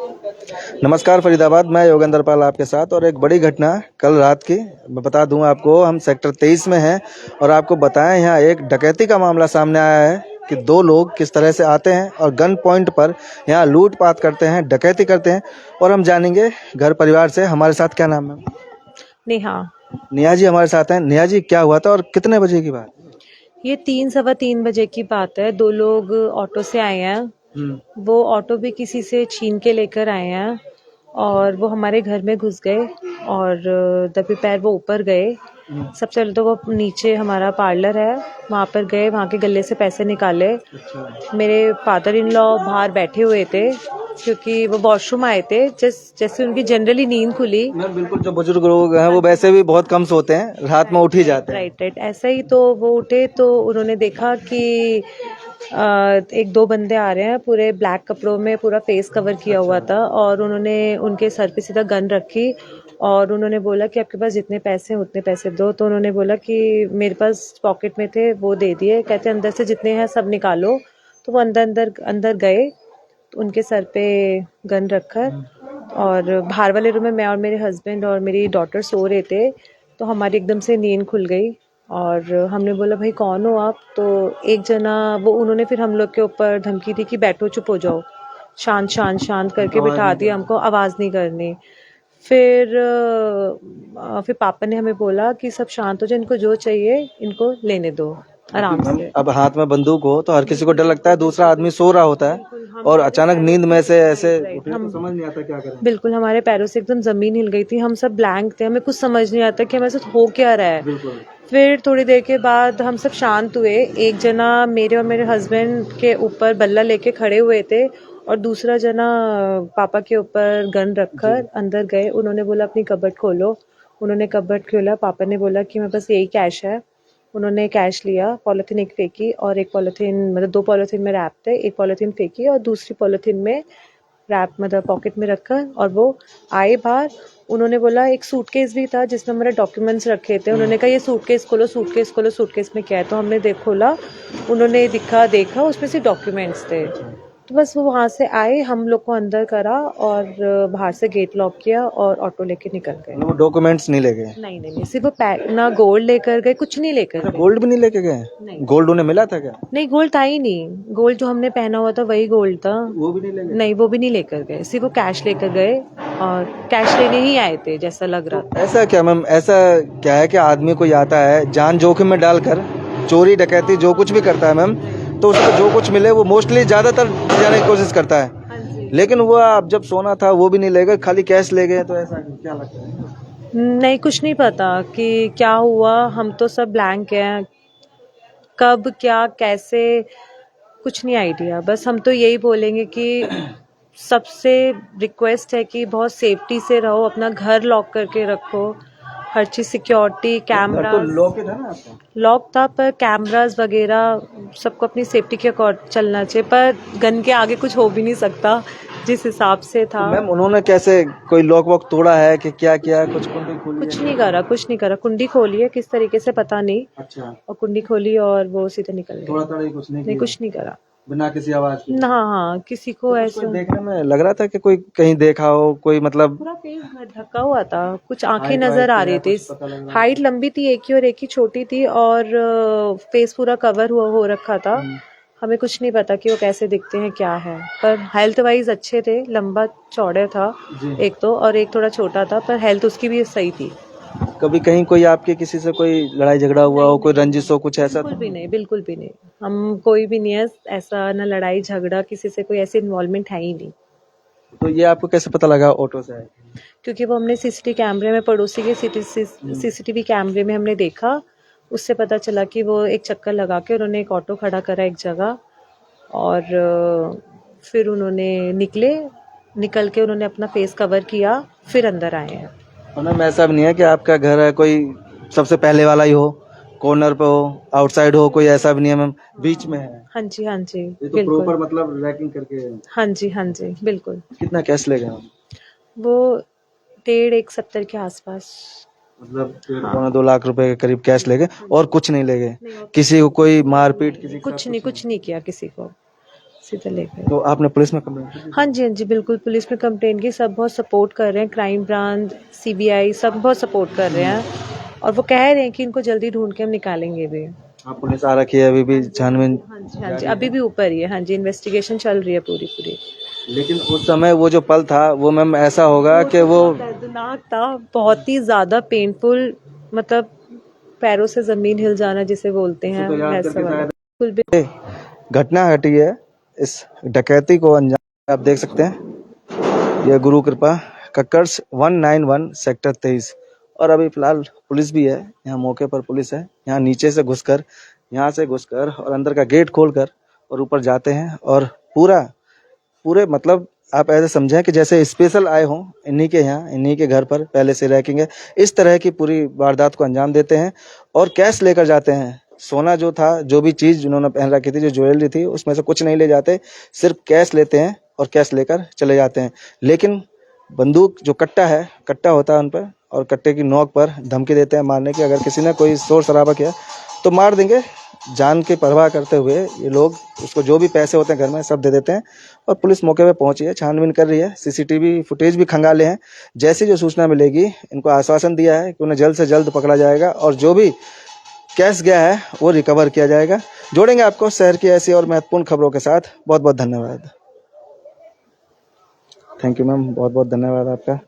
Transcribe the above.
नमस्कार फरीदाबाद, मैं योगेंद्र पाल आपके साथ। और एक बड़ी घटना कल रात की मैं बता दूं आपको। हम सेक्टर 23 में हैं और आपको बताएं यहाँ एक डकैती का मामला सामने आया है कि दो लोग किस तरह से आते हैं और गन पॉइंट पर यहाँ लूटपाट करते हैं, डकैती करते हैं। और हम जानेंगे घर परिवार से। हमारे साथ क्या नाम है? नेहा। नेहा जी हमारे साथ हैं। नेहा जी, क्या हुआ था और कितने बजे की बात? ये 3 सवा 3 बजे की बात है। दो लोग ऑटो से आए हैं। वो ऑटो भी किसी से छीन के लेकर आए हैं और वो हमारे घर में घुस गए और दबे पैर वो ऊपर गए। सबसे पहले तो वो नीचे हमारा पार्लर है वहाँ पर गए, वहाँ के गले से पैसे निकाले। मेरे फादर इन लॉ बाहर बैठे हुए थे क्योंकि वो वॉशरूम आए थे। जैसे उनकी जनरली नींद खुली। मैम बिल्कुल, जो बुजुर्ग लोग हैं वो वैसे भी बहुत कम सोते हैं, रात में उठ ही जाते हैं। राइट। ऐसा ही तो वो उठे तो उन्होंने देखा कि एक दो बंदे आ रहे हैं पूरे ब्लैक कपड़ों में, पूरा फेस कवर किया हुआ था और उन्होंने उनके सर पे सीधा गन रखी और उन्होंने बोला कि आपके पास जितने पैसे हैं उतने पैसे दो। तो उन्होंने बोला कि मेरे पास पॉकेट में थे, वो दे दिए। कहते अंदर से जितने हैं सब निकालो। तो वो अंदर गए तो उनके सर पे गन रखकर और बाहर वाले रूम में मैं और मेरे हस्बैंड और मेरी डॉटर सो रहे थे। तो हमारी एकदम से नींद खुल गई और हमने बोला भाई कौन हो आप? तो एक जना वो उन्होंने फिर हम लोग के ऊपर धमकी दी कि बैठो, चुप हो जाओ, शांत शांत शांत करके बिठा दिया हमको, आवाज़ नहीं करनी। फिर पापा ने हमें बोला कि सब शांत हो जाए, इनको जो चाहिए इनको लेने दो आराम से। अब हाथ में बंदूक हो तो हर किसी को डर लगता है, दूसरा आदमी सो रहा होता है और अचानक नींद में से ऐसे उठे तो समझ नहीं आता क्या करें। बिल्कुल हमारे पैरों से एकदम जमीन हिल गई थी, हम सब ब्लैंक थे, हमें कुछ समझ नहीं आता कि हमारे साथ हो क्या रहा है। फिर थोड़ी देर के बाद हम सब शांत हुए। एक जना मेरे और मेरे हस्बैंड के ऊपर बल्ला लेके खड़े हुए थे और दूसरा जना पापा के ऊपर गन रखकर अंदर गए। उन्होंने बोला अपनी कबर्ड खोलो। उन्होंने कबर्ड खोला। पापा ने बोला कि मेरे पास यही कैश है। उन्होंने कैश लिया, पॉलिथीन एक फेंकी और एक पॉलिथीन, मतलब 2 पॉलिथीन में रैप थे, एक पॉलिथीन फेंकी और दूसरी पॉलिथीन में रैप, मतलब पॉकेट में रखा और वो आए बाहर। उन्होंने बोला एक सूटकेस भी था जिसमें हमारे डॉक्यूमेंट्स रखे थे। उन्होंने कहा ये सूटकेस खोलो, सूटकेस खोलो, सूटकेस में क्या है? तो हमने खोला, उन्होंने देखा उसमें से डॉक्यूमेंट्स थे। तो बस वो वहाँ से आए, हम लोग को अंदर करा और बाहर से गेट लॉक किया और ऑटो लेके निकल गए। वो डॉक्यूमेंट्स नहीं ले गए? नहीं, सिर्फ वो ना गोल्ड लेकर गए, कुछ नहीं लेकर गए। गोल्ड भी नहीं लेके गए? नहीं। गोल्ड उन्हें मिला था क्या? नहीं, गोल्ड था ही नहीं। गोल्ड जो हमने पहना हुआ था वही गोल्ड था। वो भी नहीं ले गए? नहीं, वो भी नहीं लेकर गए, सिर्फ वो कैश लेकर गए और कैश लेने ही आए थे जैसा लग रहा था। ऐसा क्या मैम, ऐसा क्या है कि आदमी कोई आता है जान जोखिम में डालकर, चोरी डकैती जो कुछ भी करता है मैम, तो उसको जो कुछ मिले वो मोस्टली ज्यादातर जाने की कोशिश करता है। लेकिन वो आप जब सोना था वो भी नहीं ले गए, खाली कैश ले गए, तो ऐसा क्या लगता है? नहीं, कुछ नहीं पता कि क्या हुआ, हम तो सब ब्लैंक हैं। कब क्या कैसे कुछ नहीं आइडिया। बस हम तो यही बोलेंगे कि सबसे रिक्वेस्ट है कि बहुत सेफ्टी से रहो, अपना घर लॉक करके रखो, हर चीज़ सिक्योरिटी, कैमरा तो लॉक था ना आपका? लॉक था पर कैमरास वगैरह सबको अपनी सेफ्टी के अकॉर्डिंग चलना चाहिए। पर गन के आगे कुछ हो भी नहीं सकता जिस हिसाब से था। तो मैम उन्होंने कैसे कोई लॉक वॉक तोड़ा है कि क्या किया? कुछ कुंडी खोली? कुछ नहीं करा। कुंडी खोली है किस तरीके से पता नहीं। अच्छा। और कुंडी खोली और वो सीधे निकल गए। थोड़ा थोड़ा कुछ नहीं नहीं, किया? कुछ नहीं करा बिना किसी आवाज के? हाँ, किसी को ऐसा देखने में लग रहा था कि कोई कहीं देखा हो, कोई मतलब पूरा फेस ढका हुआ था, कुछ आंखें नजर आ रही थी। हाइट लंबी थी एक की और एक की छोटी थी और फेस पूरा कवर हुआ हो रखा था। हमें कुछ नहीं पता कि वो कैसे दिखते हैं क्या है, पर हेल्थ वाइज अच्छे थे। लंबा चौड़े था एक तो, और एक थोड़ा छोटा था, पर हेल्थ उसकी भी सही थी। कभी कहीं कोई आपके किसी से कोई लड़ाई झगड़ा हुआ हो, कोई रंजिश हो, कुछ ऐसा? बिल्कुल भी नहीं। हम कोई भी नहीं है ऐसा, ना लड़ाई झगड़ा, किसी से कोई ऐसी इन्वॉल्वमेंट है ही नहीं। तो ये आपको कैसे पता लगा ऑटो से है? क्योंकि वो हमने सीसीटीवी कैमरे में, पड़ोसी के सीसीटीवी कैमरे में हमने देखा, उससे पता चला कि वो एक चक्कर लगा के उन्होंने एक ऑटो खड़ा करा एक जगह और फिर उन्होंने निकल के उन्होंने अपना फेस कवर किया, फिर अंदर आए हैं। और मैम ऐसा भी नहीं है कि आपका घर है कोई सबसे पहले वाला ही हो, कॉर्नर पे हो, आउटसाइड हो, कोई ऐसा भी नहीं है मैम, बीच में है? हाँ जी ये तो बिल्कुल। प्रॉपर मतलब रैकिंग करके? हाँ जी बिल्कुल। कितना कैश ले गए हम? वो 1.5-1.70 के आसपास, मतलब 1.25-2 लाख रुपए के करीब कैश ले गए और कुछ नहीं ले गए? किसी को कोई मारपीट, किसी के साथ कुछ नहीं किया किसी को। सीधा ले गए। तो आपने पुलिस में कंप्लेंट की? हाँ जी, हाँ जी, बिल्कुल पुलिस में कंप्लेंट की, सब बहुत सपोर्ट कर रहे हैं, क्राइम ब्रांच, सीबीआई सब बहुत सपोर्ट कर रहे हैं और वो कह रहे हैं कि इनको जल्दी ढूंढ के हम निकालेंगे भी। हाँ, पुलिस आ रखी है, अभी भी छानबीन। हाँ जी, हाँ जी, अभी भी ऊपर ही है। हाँ जी, इन्वेस्टिगेशन चल रही है पूरी पूरी। लेकिन उस समय वो जो पल था वो मैम ऐसा होगा कि वो दर्दनाक था, बहुत ही ज्यादा पेनफुल, मतलब पैरों से जमीन हिल जाना जिसे बोलते हैं, तो याद वैसा करके वाला। शायद बिल्कुल भी घटना घटी है, इस डकैती को अंजाम आप देख सकते हैं। यह गुरु कृपा कक्कर्स 191 सेक्टर 23 और अभी फिलहाल पुलिस भी है यहाँ, मौके पर पुलिस है यहाँ। नीचे से घुसकर, यहाँ से घुसकर और अंदर का गेट खोलकर और ऊपर जाते हैं और पूरे मतलब आप ऐसे समझें कि जैसे स्पेशल आए हों इन्हीं के यहाँ, इन्हीं के घर पर पहले से रैकिंग है, इस तरह की पूरी वारदात को अंजाम देते हैं और कैश लेकर जाते हैं। सोना जो था, जो भी चीज उन्होंने पहन रखी थी, जो ज्वेलरी थी, उसमें से कुछ नहीं ले जाते, सिर्फ कैश लेते हैं और कैश लेकर चले जाते हैं। लेकिन बंदूक जो कट्टा है, कट्टा होता है उन पर और कट्टे की नोक पर धमकी देते हैं मारने की, अगर किसी ने कोई शोर शराबा किया तो मार देंगे। जान की परवाह करते हुए ये लोग उसको जो भी पैसे होते हैं घर में सब दे देते हैं और पुलिस मौके पे पहुंची है, छानबीन कर रही है, सीसीटीवी फुटेज भी खंगाले हैं। जैसी जो सूचना मिलेगी, इनको आश्वासन दिया है कि उन्हें जल्द से जल्द पकड़ा जाएगा और जो भी कैश गया है वो रिकवर किया जाएगा। जोड़ेंगे आपको शहर की ऐसी और महत्वपूर्ण खबरों के साथ। बहुत बहुत धन्यवाद। थैंक यू मैम, बहुत बहुत धन्यवाद आपका।